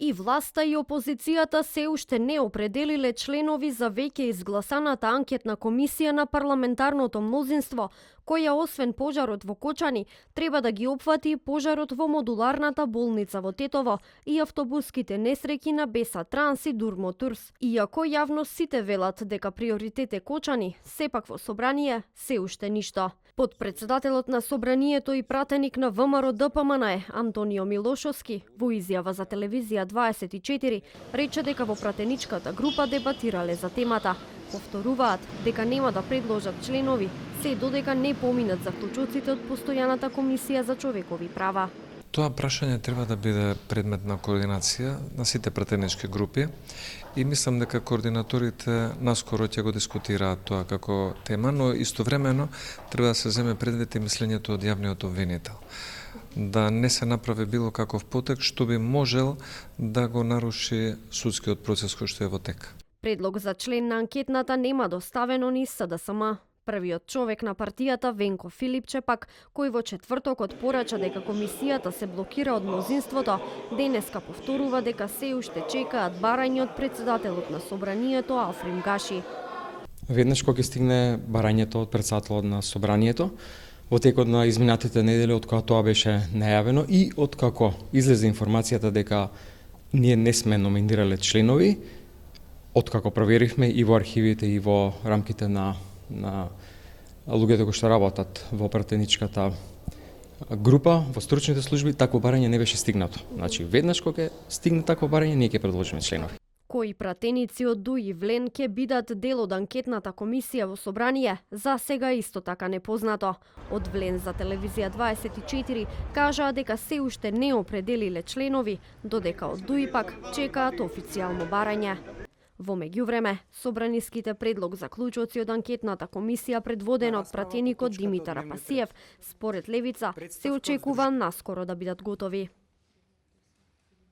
И власта и опозицијата се уште не определиле членови за веќе изгласаната анкетна комисија на парламентарното мнозинство, која освен пожарот во Кочани, треба да ги опфати и пожарот во модуларната болница во Тетово и автобуските несреќи на Беса Транс и Дурмо Турс. Иако јавно сите велат дека приоритет е Кочани, сепак во собрание се уште ништо. Подпредседателот на собранието и пратеник на ВМРО ДПМН Антонио Милошовски во изјава за телевизија 24 рече дека во пратеничката група дебатирале за темата. Повторуваат дека нема да предложат членови се додека не поминат заклучоците од постојаната комисија за човекови права. Тоа прашање треба да биде предмет на координација на сите пратенички групи и мислам дека координаторите наскоро ќе го дискутираат тоа како тема, но истовремено треба да се земе предвид и мислењето од јавниот обвинител. Да не се направи било каков потек што би можел да го наруши судскиот процес кој што е во тек. Предлог за член на анкетната нема доставено ни СДСМ. Првиот човек на партијата Венко Филипче пак, кој во четвртокот порача дека комисијата се блокира од мнозинството, денеска повторува дека се уште чекаат барање од председателот на собранието Алфрим Гаши. Веднаш кога ќе стигне барањето од председателот на собранието, во текот на изминатите недели од кога тоа беше најавено и од како излезе информацијата дека ние не сме номинирале членови, од како проверивме и во архивите и во рамките на луѓето кои што работат во пратеничката група, во стручните служби, такво барање не беше стигнато. Значи, веднаш кога стигне такво барање, ние ќе предложиме членови. Кои пратеници од ДУ и ВЛЕН ќе бидат дел од анкетната комисија во собрание, за сега исто така непознато. Од ВЛЕН за телевизија 24 кажаа дека се уште не определиле членови, додека од ДУ пак чекаат официјално барање. Во меѓувреме, собраниските предлог заклучоци од анкетната комисија предводена од пратеникот Димитар Апасиев, според Левица, се очекува наскоро да бидат готови.